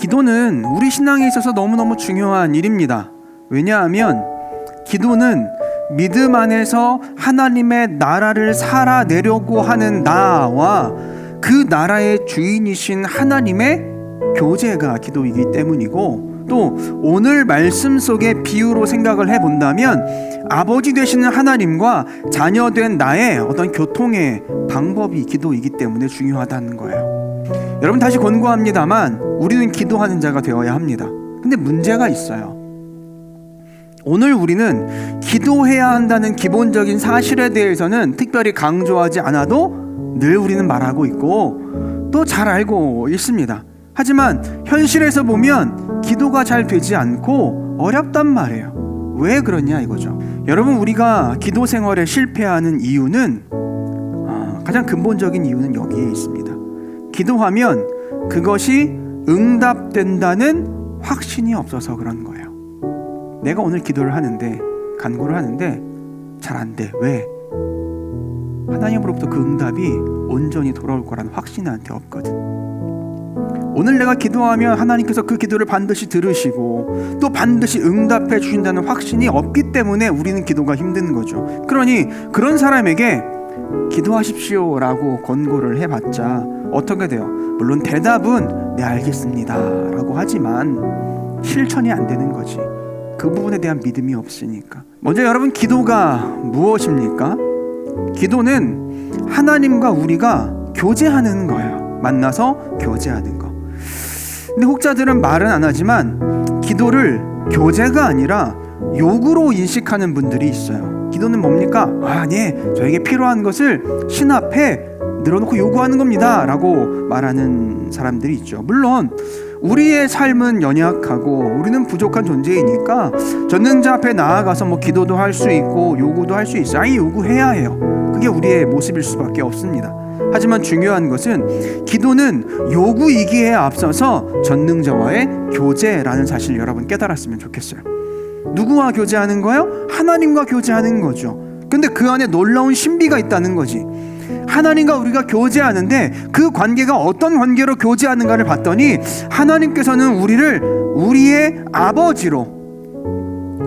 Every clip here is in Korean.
기도는 우리 신앙에 있어서 너무너무 중요한 일입니다. 왜냐하면 기도는 믿음 안에서 하나님의 나라를 살아내려고 하는 나와 그 나라의 주인이신 하나님의 교제가 기도이기 때문이고, 또 오늘 말씀 속의 비유로 생각을 해본다면 아버지 되시는 하나님과 자녀된 나의 어떤 교통의 방법이 기도이기 때문에 중요하다는 거예요. 여러분, 다시 권고합니다만 우리는 기도하는 자가 되어야 합니다. 근데 문제가 있어요. 오늘 우리는 기도해야 한다는 기본적인 사실에 대해서는 특별히 강조하지 않아도 늘 우리는 말하고 있고 또 잘 알고 있습니다. 하지만 현실에서 보면 기도가 잘 되지 않고 어렵단 말이에요. 왜 그러냐 이거죠. 여러분, 우리가 기도 생활에 실패하는 이유는 가장 근본적인 이유는 여기에 있습니다. 기도하면 그것이 응답된다는 확신이 없어서 그런 거예요. 내가 오늘 기도를 하는데, 간구를 하는데 잘 안 돼. 왜? 하나님으로부터 그 응답이 온전히 돌아올 거라는 확신이 나한테 없거든. 오늘 내가 기도하면 하나님께서 그 기도를 반드시 들으시고 또 반드시 응답해 주신다는 확신이 없기 때문에 우리는 기도가 힘든 거죠. 그러니 그런 사람에게 기도하십시오 라고 권고를 해봤자 어떻게 돼요? 물론 대답은 네 알겠습니다 라고 하지만 실천이 안 되는 거지. 그 부분에 대한 믿음이 없으니까. 먼저 여러분, 기도가 무엇입니까? 기도는 하나님과 우리가 교제하는 거예요. 만나서 교제하는 거. 근데 혹자들은 말은 안 하지만 기도를 교제가 아니라 요구로 인식하는 분들이 있어요. 기도는 뭡니까? 네, 저에게 필요한 것을 신 앞에 늘어놓고 요구하는 겁니다 라고 말하는 사람들이 있죠. 물론 우리의 삶은 연약하고 우리는 부족한 존재이니까 전능자 앞에 나아가서 기도도 할 수 있고 요구도 할 수 있어요. 요구해야 해요. 그게 우리의 모습일 수밖에 없습니다. 하지만 중요한 것은 기도는 요구이기에 앞서서 전능자와의 교제라는 사실을 여러분 깨달았으면 좋겠어요. 누구와 교제하는 거예요? 하나님과 교제하는 거죠. 근데 그 안에 놀라운 신비가 있다는 거지. 하나님과 우리가 교제하는데 그 관계가 어떤 관계로 교제하는가를 봤더니 하나님께서는 우리를 우리의 아버지로,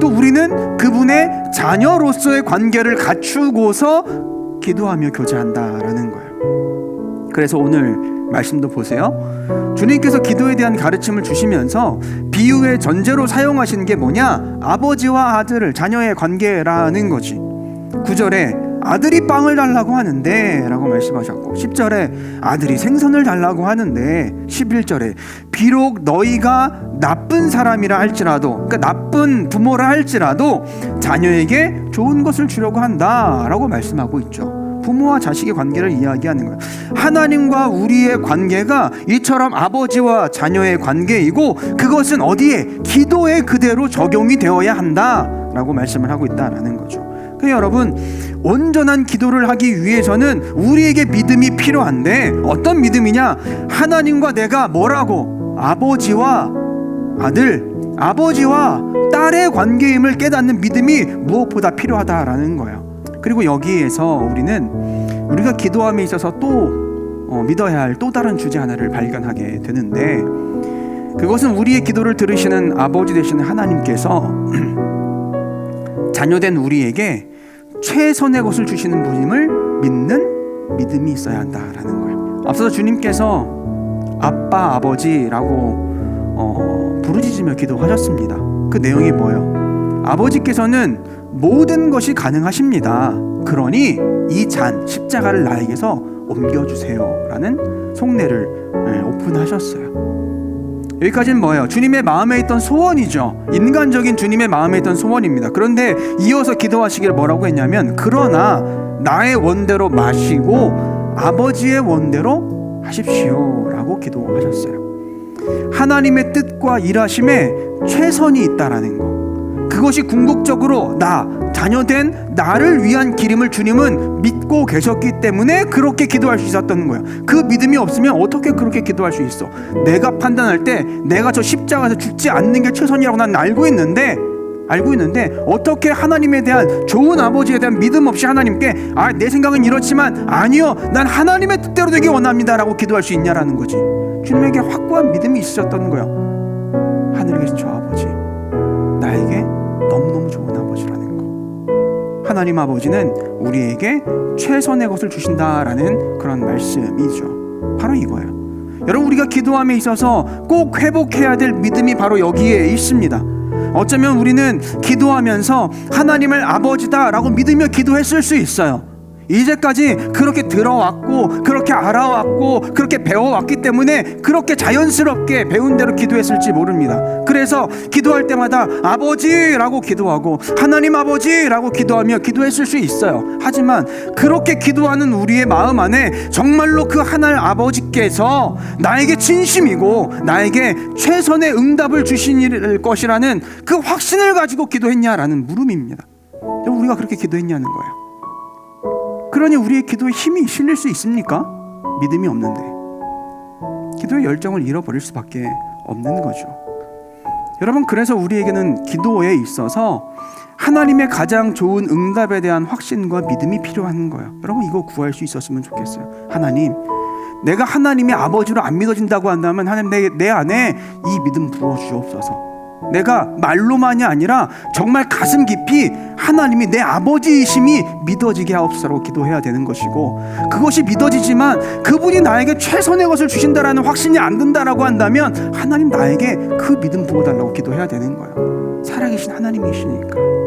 또 우리는 그분의 자녀로서의 관계를 갖추고서 기도하며 교제한다라는 거예요. 그래서 오늘 말씀도 보세요. 주님께서 기도에 대한 가르침을 주시면서 비유의 전제로 사용하시는 게 뭐냐? 아버지와 아들, 자녀의 관계라는 거지. 9절에 아들이 빵을 달라고 하는데 라고 말씀하셨고, 10절에 아들이 생선을 달라고 하는데, 11절에 비록 너희가 나쁜 사람이라 할지라도, 그러니까 나쁜 부모라 할지라도 자녀에게 좋은 것을 주려고 한다 라고 말씀하고 있죠. 부모와 자식의 관계를 이야기하는 거예요. 하나님과 우리의 관계가 이처럼 아버지와 자녀의 관계이고, 그것은 어디에? 기도에 그대로 적용이 되어야 한다라고 말씀을 하고 있다라는 거죠. 그래서 여러분, 온전한 기도를 하기 위해서는 우리에게 믿음이 필요한데, 어떤 믿음이냐? 하나님과 내가 뭐라고? 아버지와 아들, 아버지와 딸의 관계임을 깨닫는 믿음이 무엇보다 필요하다라는 거예요. 그리고 여기에서 우리가 기도함에 있어서 또 믿어야 할 또 다른 주제 하나를 발견하게 되는데, 그것은 우리의 기도를 들으시는 아버지 되시는 하나님께서 자녀된 우리에게 최선의 것을 주시는 분임을 믿는 믿음이 있어야 한다라는 거예요. 앞서서 주님께서 아빠, 아버지라고 부르짖으며 기도하셨습니다. 그 내용이 뭐예요? 아버지께서는 모든 것이 가능하십니다. 그러니 이 십자가를 나에게서 옮겨주세요 라는 속내를 오픈하셨어요. 여기까지는 뭐예요? 주님의 마음에 있던 소원이죠. 인간적인 주님의 마음에 있던 소원입니다. 그런데 이어서 기도하시길 뭐라고 했냐면, 그러나 나의 원대로 마시고 아버지의 원대로 하십시오 라고 기도하셨어요. 하나님의 뜻과 일하심에 최선이 있다라는 거, 그것이 궁극적으로 자녀된 나를 위한 길임을 주님은 믿고 계셨기 때문에 그렇게 기도할 수 있었던 거예요. 그 믿음이 없으면 어떻게 그렇게 기도할 수 있어? 내가 판단할 때 내가 저 십자가에서 죽지 않는 게 최선이라고 난 알고 있는데 어떻게 하나님에 대한, 좋은 아버지에 대한 믿음 없이 하나님께 내 생각은 이렇지만 아니요, 난 하나님의 뜻대로 되기 원합니다 라고 기도할 수 있냐라는 거지. 주님에게 확고한 믿음이 있으셨던 거예요. 하늘에 계신 저 아버지, 나에게 너무너무 좋은 아버지라는 거. 하나님 아버지는 우리에게 최선의 것을 주신다라는 그런 말씀이죠. 바로 이거예요. 여러분, 우리가 기도함에 있어서 꼭 회복해야 될 믿음이 바로 여기에 있습니다. 어쩌면 우리는 기도하면서 하나님을 아버지다라고 믿으며 기도했을 수 있어요. 이제까지 그렇게 들어왔고 그렇게 알아왔고 그렇게 배워왔기 때문에 그렇게 자연스럽게 배운 대로 기도했을지 모릅니다. 그래서 기도할 때마다 아버지라고 기도하고 하나님 아버지라고 기도하며 기도했을 수 있어요. 하지만 그렇게 기도하는 우리의 마음 안에 정말로 그 하나님 아버지께서 나에게 진심이고 나에게 최선의 응답을 주실 것이라는 그 확신을 가지고 기도했냐라는 물음입니다. 우리가 그렇게 기도했냐는 거예요. 그러니 우리의 기도에 힘이 실릴 수 있습니까? 믿음이 없는데. 기도의 열정을 잃어버릴 수밖에 없는 거죠. 여러분, 그래서 우리에게는 기도에 있어서 하나님의 가장 좋은 응답에 대한 확신과 믿음이 필요한 거예요. 여러분, 이거 구할 수 있었으면 좋겠어요. 하나님, 내가 하나님의 아버지로 안 믿어진다고 한다면 하나님, 내 안에 이 믿음 부어주옵소서. 내가 말로만이 아니라 정말 가슴 깊이 하나님이 내 아버지이심이 믿어지게 하옵소서라고 기도해야 되는 것이고, 그것이 믿어지지만 그분이 나에게 최선의 것을 주신다라는 확신이 안 든다라고 한다면 하나님, 나에게 그 믿음 부어달라고 기도해야 되는 거예요. 살아계신 하나님이시니까.